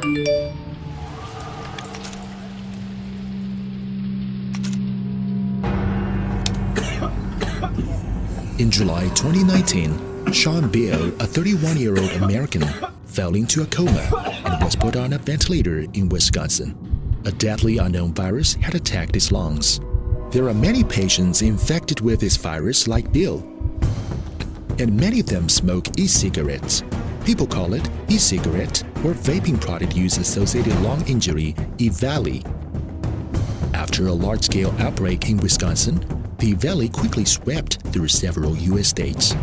In July 2019, Sean Beale, a 31-year-old American, fell into a coma and was put on a ventilator in Wisconsin. A deadly unknown virus had attacked his lungs. There are many patients infected with this virus like Beale, and many of them smoke e-cigarettes. People call it e-cigarette or vaping product use associated lung injury, EVALI. After a large-scale outbreak in Wisconsin, the EVALI quickly swept through several U.S. states.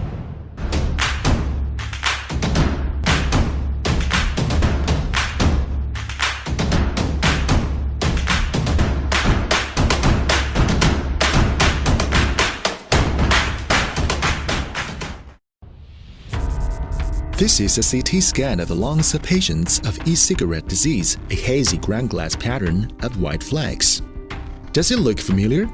This is a CT scan of the lungs of patients of e-cigarette disease, a hazy ground glass pattern of white flags. Does it look familiar?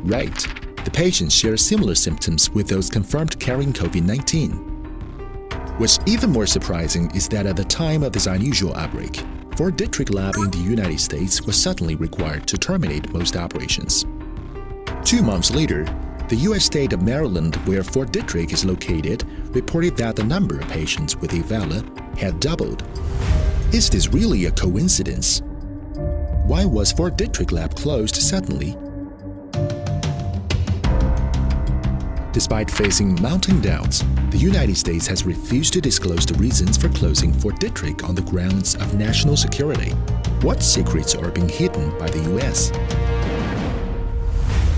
Right. The patients share similar symptoms with those confirmed carrying COVID-19. What's even more surprising is that at the time of this unusual outbreak, Fort Detrick lab in the United States was suddenly required to terminate most operations. 2 months later, the U.S. state of Maryland, where Fort Detrick is located, reported that the number of patients with EVALI had doubled. Is this really a coincidence? Why was Fort Detrick lab closed suddenly? Despite facing mounting doubts, the United States has refused to disclose the reasons for closing Fort Detrick on the grounds of national security. What secrets are being hidden by the U.S.?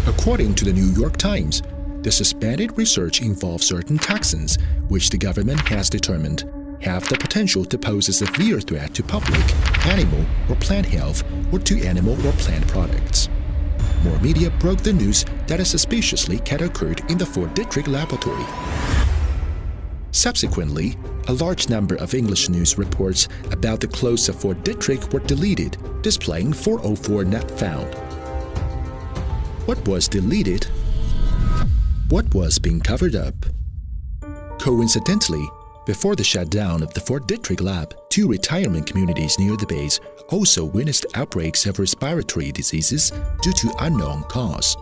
According to the New York Times, the suspended research involves certain toxins which the government has determined have the potential to pose a severe threat to public, animal, or plant health or to animal or plant products. More media broke the news that a suspiciously had occurred in the Fort Detrick laboratory. Subsequently, a large number of English news reports about the close of Fort Detrick were deleted, displaying 404 not found. What was deleted? What was being covered up? Coincidentally, before the shutdown of the Fort Detrick lab, 2 retirement communities near the base also witnessed outbreaks of respiratory diseases due to unknown cause.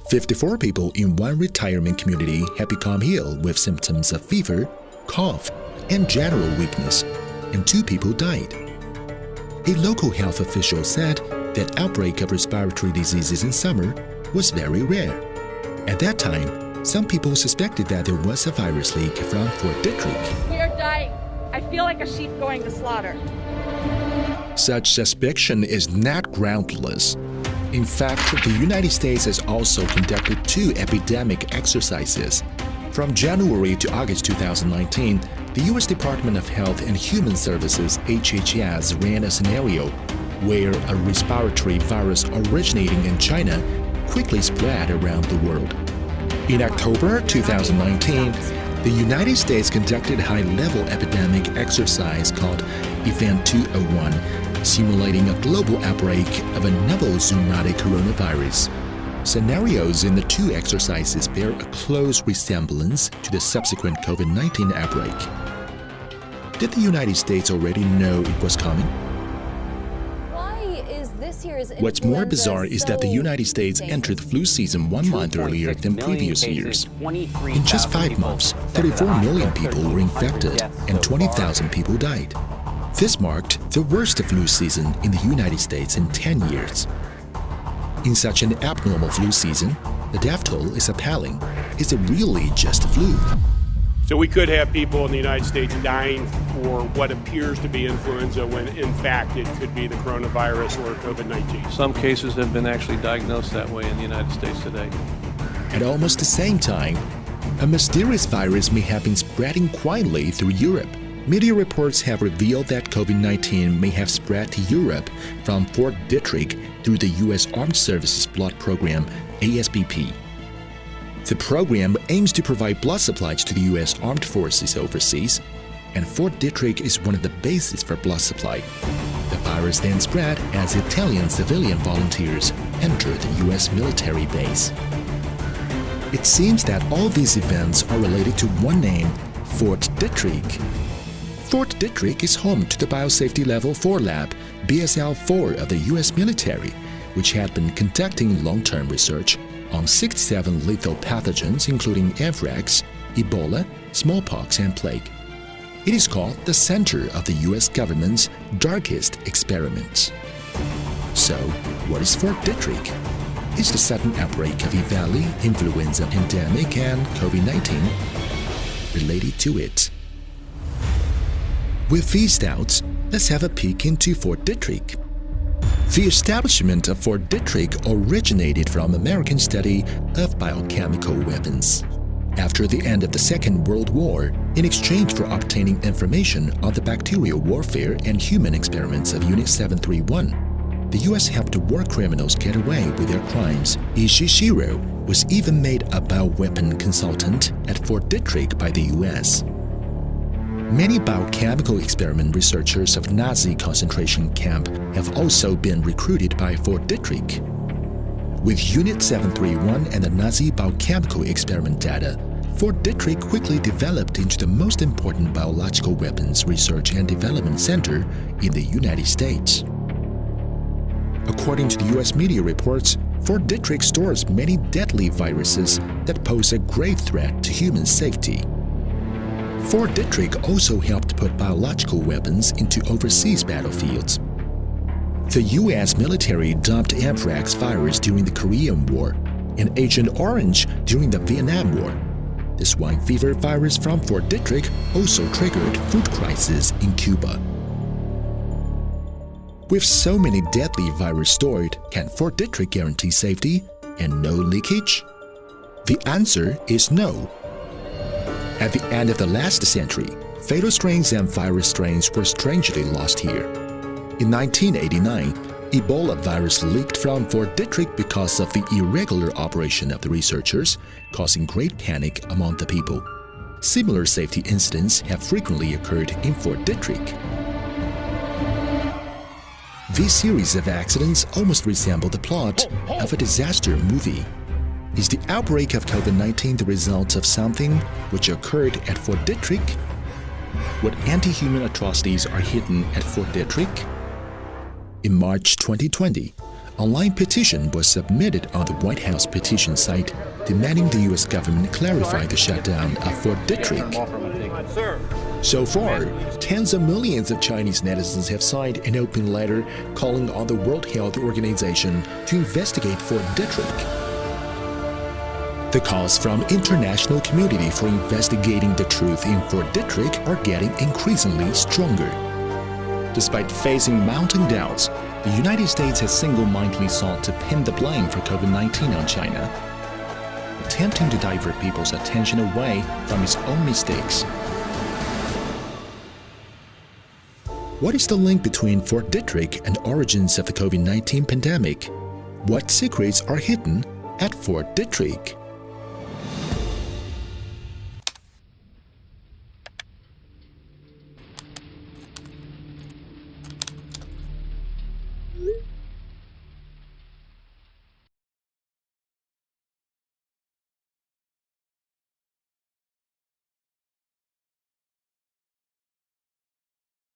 54 people in one retirement community had become ill with symptoms of fever, cough, and general weakness, and 2 people died. A local health official said that outbreak of respiratory diseases in summer was very rare. At that time, some people suspected that there was a virus leak from Fort Detrick. We are dying. I feel like a sheep going to slaughter. Such suspicion is not groundless. In fact, the United States has also conducted 2 epidemic exercises. From January to August 2019, the U.S. Department of Health and Human Services (HHS) ran a scenario where a respiratory virus originating in China quickly spread around the world. In October 2019, the United States conducted a high-level epidemic exercise called Event 201, simulating a global outbreak of a novel zoonotic coronavirus. Scenarios in the 2 exercises bear a close resemblance to the subsequent COVID-19 outbreak. Did the United States already know it was coming? What's more bizarre is that the United States entered flu season 1 month earlier than previous years. In just 5 months, 34 million people were infected and 20,000 people died. This marked the worst flu season in the United States in 10 years. In such an abnormal flu season, the death toll is appalling. Is it really just flu? So we could have people in the United States dying for what appears to be influenza when in fact it could be the coronavirus or COVID-19. Some cases have been actually diagnosed that way in the United States today. At almost the same time, a mysterious virus may have been spreading quietly through Europe. Media reports have revealed that COVID-19 may have spread to Europe from Fort Detrick through the U.S. Armed Services Blood Program, ASBP. The program aims to provide blood supplies to the U.S. Armed Forces overseas, and Fort Detrick is one of the bases for blood supply. The virus then spread as Italian civilian volunteers entered the U.S. military base. It seems that all these events are related to one name, Fort Detrick. Fort Detrick is home to the Biosafety Level 4 Lab, BSL-4 of the U.S. military, which had been conducting long-term research on 67 lethal pathogens including anthrax, Ebola, smallpox, and plague. It is called the center of the U.S. government's darkest experiments. So, what is Fort Detrick? Is the sudden outbreak of Valley, influenza pandemic, and COVID-19 related to it? With these doubts, let's have a peek into Fort Detrick. The establishment of Fort Detrick originated from American study of biochemical weapons. After the end of the Second World War, in exchange for obtaining information on the bacterial warfare and human experiments of Unit 731, the U.S. helped war criminals get away with their crimes. Ishishiro was even made a bioweapon consultant at Fort Detrick by the U.S. Many biochemical experiment researchers of Nazi concentration camp have also been recruited by Fort Detrick. With Unit 731 and the Nazi biochemical experiment data, Fort Detrick quickly developed into the most important biological weapons research and development center in the United States. According to the U.S. media reports, Fort Detrick stores many deadly viruses that pose a grave threat to human safety. Fort Detrick also helped put biological weapons into overseas battlefields. The U.S. military dumped anthrax virus during the Korean War and Agent Orange during the Vietnam War. The swine fever virus from Fort Detrick also triggered food crisis in Cuba. With so many deadly viruses stored, can Fort Detrick guarantee safety and no leakage? The answer is no. At the end of the last century, fatal strains and virus strains were strangely lost here. In 1989, Ebola virus leaked from Fort Detrick because of the irregular operation of the researchers, causing great panic among the people. Similar safety incidents have frequently occurred in Fort Detrick. This series of accidents almost resemble the plot of a disaster movie. Is the outbreak of COVID-19 the result of something which occurred at Fort Detrick? What anti-human atrocities are hidden at Fort Detrick? In March 2020, online petition was submitted on the White House petition site demanding the U.S. government clarify the shutdown of Fort Detrick. So far, tens of millions of Chinese netizens have signed an open letter calling on the World Health Organization to investigate Fort Detrick. The calls from international community for investigating the truth in Fort Detrick are getting increasingly stronger. Despite facing mounting doubts, the United States has single-mindedly sought to pin the blame for COVID-19 on China, attempting to divert people's attention away from its own mistakes. What is the link between Fort Detrick and origins of the COVID-19 pandemic? What secrets are hidden at Fort Detrick?